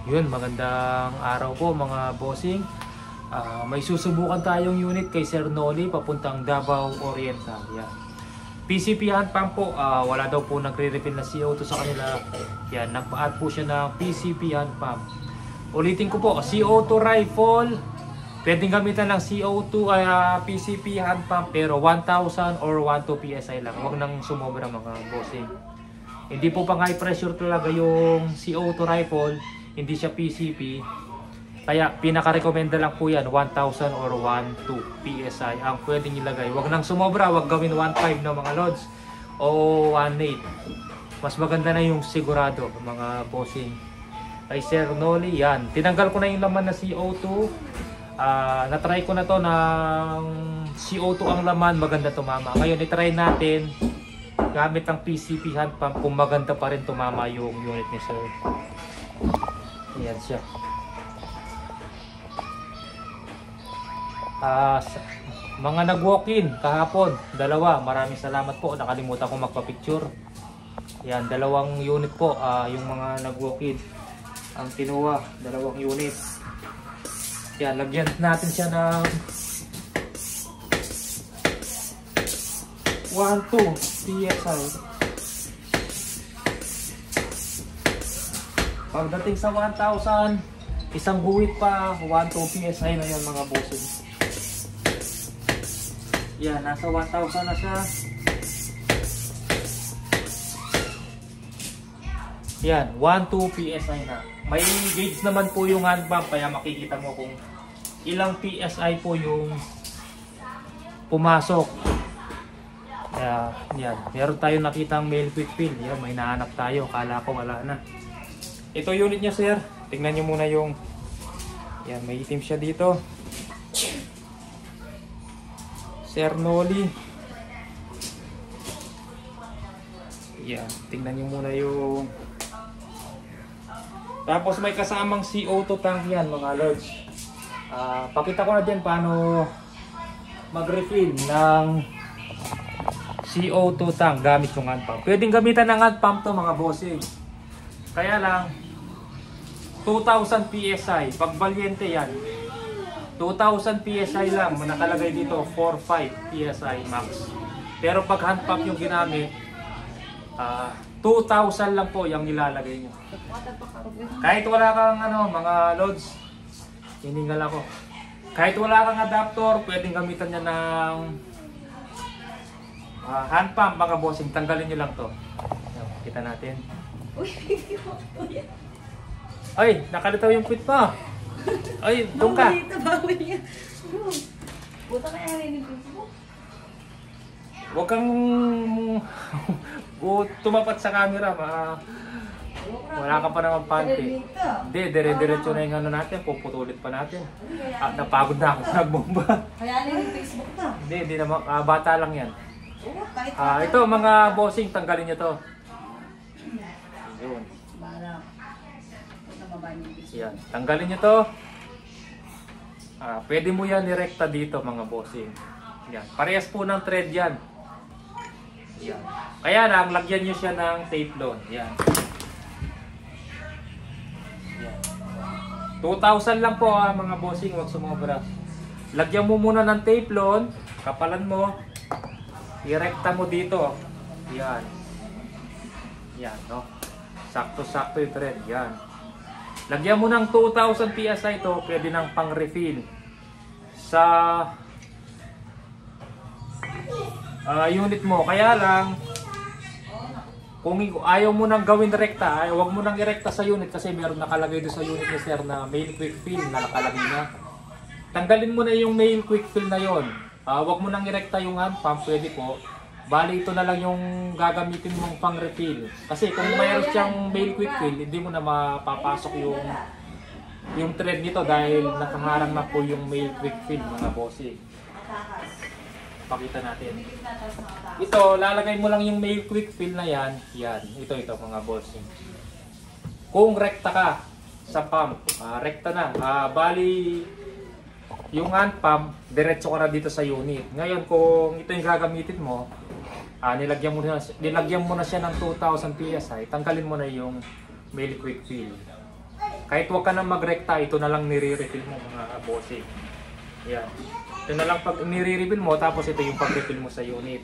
Yun, magandang araw po mga bossing. May susubukan tayong unit kay Sir Noli papuntang Davao Oriental. Yan. PCP hand pump po, wala daw po nagre-refill na CO2 sa kanila. Yan, nagpa-add po siya ng PCP hand pump. Ulitin ko po, CO2 rifle. Pwedeng gamitan ng CO2 PCP hand pump pero 1,000 or 12 PSI lang. Huwag nang sumobra mga bossing. Hindi po pang high pressure talaga yung CO2 rifle, hindi siya PCP. Kaya pinaka-recommenda lang po yan, 1,000 or 12 PSI ang pwedeng ilagay. Huwag nang sumobra, huwag gawin 1,500 na mga lods o 1,800. Mas maganda na yung sigurado mga bossing. Kay Sir Noli, yan. Tinanggal ko na yung laman na CO2. Na-try ko na to ng CO2 ang laman, maganda tumama. Ngayon, i-try natin gamit ang PCP hand pump kung maganda pa rin tumama yung unit ni Sir. Ayan siya. Mga nag-walk-in kahapon, dalawa. Maraming salamat po. Nakalimutan ko magpa-picture. Yan, dalawang unit po. Yung mga nag-walk-in ang kinuha, dalawang unit. Yan, lagyan natin siya ng 1,2 PSI. Pagdating sa 1,000, isang guhit pa, 1,2 PSI na yan mga bossing. Yan, nasa 1,000 na siya. Yan, 1,2 PSI na. May gauge naman po yung hand pump, kaya makikita mo kung ilang PSI po yung pumasok. Kaya, yan. Meron tayong nakitang male quick fill. Yan, may nahanap tayo. Kala ko wala na. Ito unit niya, sir. Tingnan niyo muna yung... Yan, may itim siya dito. Sir Noli. Yan, tingnan niyo muna yung... Tapos may kasamang CO2 tank yan, mga lords. Pakita ko na din paano mag-refill ng CO2 tank gamit yung hand pump. Pwedeng gamitan ng hand pump to mga bossing. Kaya lang 2,000 PSI. Pag valiente yan 2,000 PSI lang. Nakalagay dito 4,500 PSI max. Pero pag hand pump yung ginamit 2,000 lang po yung nilalagay nyo. Kahit wala kang mga loads, hiningal ako. Kahit wala kang adapter, pwedeng gamitan niya ng hand pump mga bossing. Tanggalin nyo lang to. Kita natin. Ay, nakalitaw yung quit pa. Ay, doon ka. Huwag kang tumapat sa camera. Wala ka pa naman panty. Hindi, dire-diretso na yung natin. Puputulit pa natin. Napagod na ako sa nagbomba. Kaya yung Facebook na. Hindi naman. Bata lang yan. Ito mga bossing, tanggalin nyo to. Yun. Yan. Tanggalin nyo to. Pwede mo yan direkta dito mga bossing. Yan. Parehas po ng thread yan. Yan. Kaya lang, lagyan nyo siya ng teflon. Yan. Yan. 2,000 lang po mga bossing, huwag sumobra. Lagyan mo muna ng teflon, kapalan mo, irekta mo dito. Yan. Yan, no? Sakto-sakto yung thread. Yan. Lagyan mo ng 2,000 PSI ito, pwede nang pang-refill sa unit mo. Kaya lang, kung ayaw mo nang gawin rekta, huwag mo nang irekta sa unit kasi meron nakalagay doon sa unit ni sir na male quick fill na nakalagay na. Tanggalin mo na yung male quick fill na yon. Huwag mo nang irekta yung hand pump, pwede po. Bali ito na lang yung gagamitin mong pang refill. Kasi kung mayroon siyang male quick fill, hindi mo na mapapasok yung thread nito dahil nakaharang na po yung male quick fill mga bossing. Pakita natin. Ito, lalagay mo lang yung male quick fill na yan. Yan, ito mga bossing. Kung rekta ka sa pump, rekta na. Bali yung hand pump, diretso ka na dito sa unit. Ngayon kung ito yung gagamitin mo, nilagyan mo na siya ng 2,000 PSI, tanggalin mo na yung male quick fill. Kahit huwag ka na magrekta, ito na lang nire-refill mo mga bossing. Yan. Ito na lang pag nire-refill mo, tapos ito yung pag-refill mo sa unit.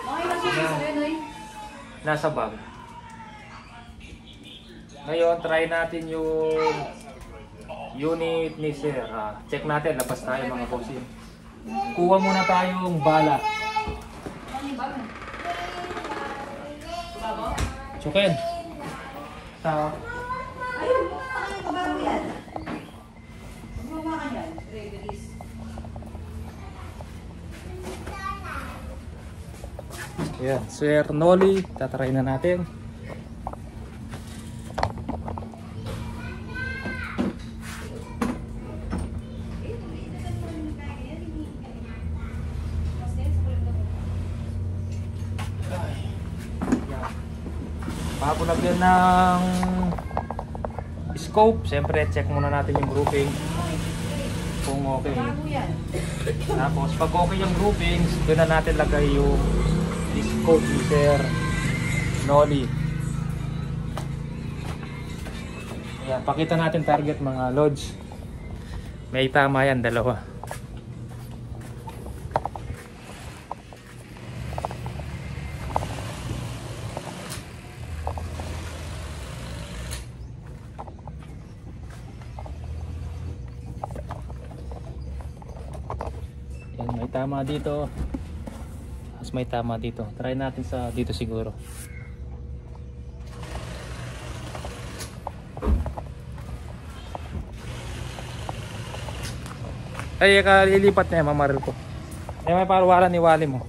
Okay, nasusunod sa'yo, Noy. Nasa bag. Ngayon, try natin yung unit ni Sir. Check natin, labas tayo mga bossing. Kuha muna tayong bala. Ano yung bago? Bago? Chuken. Sa Ayun, bago yan. Magmamakan yan. Release. Ayan, Sir Noli, tatry na natin. Bago lagyan ng scope, siyempre check muna natin yung grouping kung okay. Bago yan. Tapos pag okay yung groupings, doon na natin lagay yung scope ni Sir Noli. Ayan, pakita natin target mga lods. May tama yan, dalawa. Yan, may tama dito. Mas may tama dito. Try natin sa dito siguro. Ay, lilipat na yan, mamaril ko. Ay, may parwalan ni Wally mo.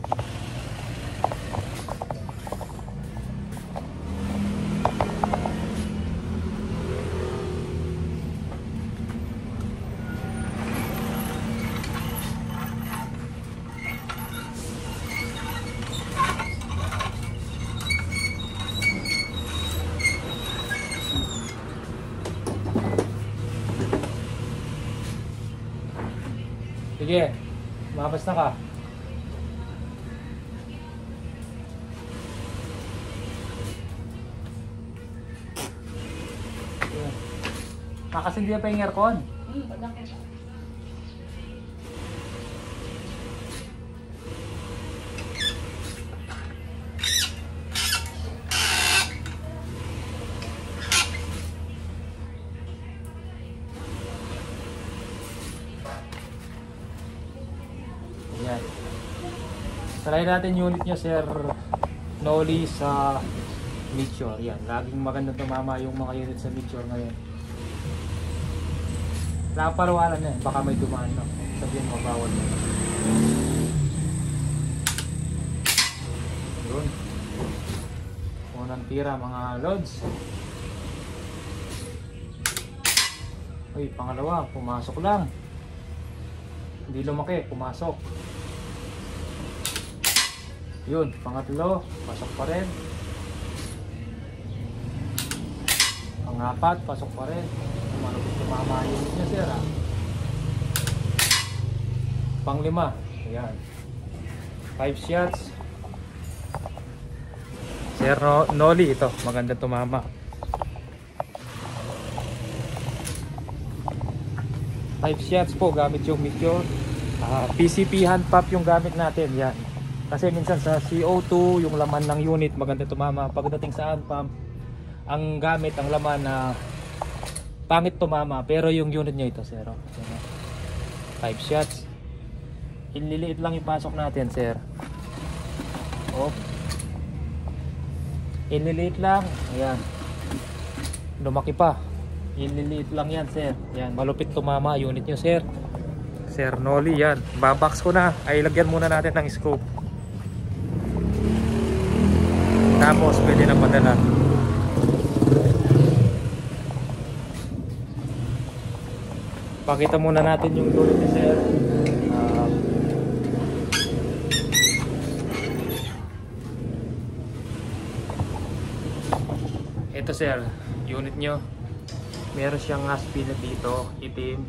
Sige, mabas na ka. Nakasindi pa yung aircon. Pagkakit. Ayan. Try natin unit niya, Sir Noli, sa Meteor. Yan, laging magandang tumama yung mga unit sa Meteor ngayon. Naparwalan na, baka may dumaan na. Sabihin mo, bawal na. Yun. Unang tira mga lods. Uy, pangalawa, pumasok lang. Hindi lumaki, pumasok. Yun, pangatlo, pasok pa rin. Pangapat, pasok pa rin. Malapit tumama yung niya, Sir. Panglima, ayan. 5 shots. Sir Noli, ito, maganda tumama. 5 shots po gamit yung Meteor. PCP hand pump yung gamit natin, yan. Kasi minsan sa CO2 yung laman ng unit maganda tumama. Pagdating sa hand pump, ang gamit, ang laman na pangit tumama. Pero yung unit niya ito, Sir, 5 shots. Ililiit lang yung pasok natin, Sir. Oh. Ililiit lang, ayan. Lumaki pa. Ililiit lang yan, Sir. Yan, malupit tumama unit nyo, Sir. Sir Noli, yan. Babox ko na. Ay, lagyan muna natin ng scope. Tapos, pwede na padala. Pakita muna natin yung unit ni Sir. Ito, Sir, unit nyo. Meron siyang spinet dito, itim,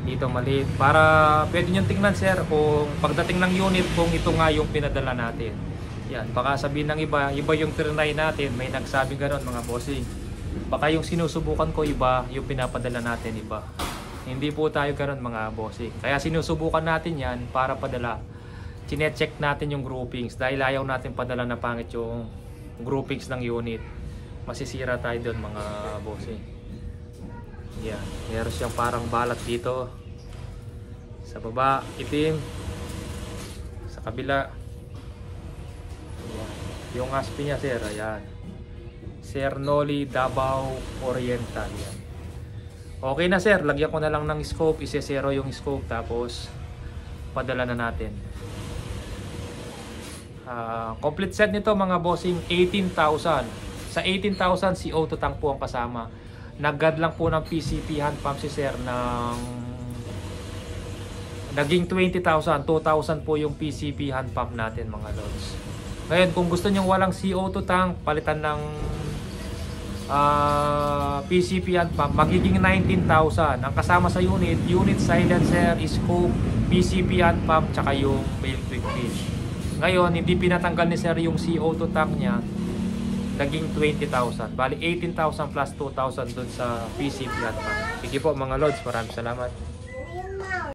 dito maliit, para pwede nyo tingnan, Sir, kung pagdating ng unit kung ito nga yung pinadala natin. Yan, baka sabihin ng iba yung trinay natin, may nagsabi gano'n mga bossing. Baka yung sinusubukan ko iba, yung pinapadala natin iba. Hindi po tayo gano'n mga bossing. Kaya sinusubukan natin yan para padala. Chine-check natin yung groupings dahil ayaw natin padala na pangit yung groupings ng unit. Masisira tayo doon mga bossing. Yan, meron siyang parang balat dito. Sa baba, itim. Sa kabila. Ayan. Yung aspi niya sir, ayan. Cernoli Davao Oriental. Yan. Okay na sir, lagyan ko na lang ng scope. Ise-zero yung scope tapos padala na natin. Complete set nito mga bossing 18,000. Sa 18,000 si auto tank po ang kasama. Nag-add lang po ng PCP hand pump si sir ng naging 20,000. 2,000 po yung PCP hand pump natin mga lods. Ngayon kung gusto nyo walang CO2 tank, palitan ng PCP hand pump, magiging 19,000. Ang kasama sa unit silencer, scope, PCP hand pump, tsaka yung male quick fish. Ngayon, hindi pinatanggal ni sir yung CO2 tank niya, naging 20,000. Bali 18,000 plus 2,000 dun sa PCP hand pump. Sige po mga lods, maraming salamat.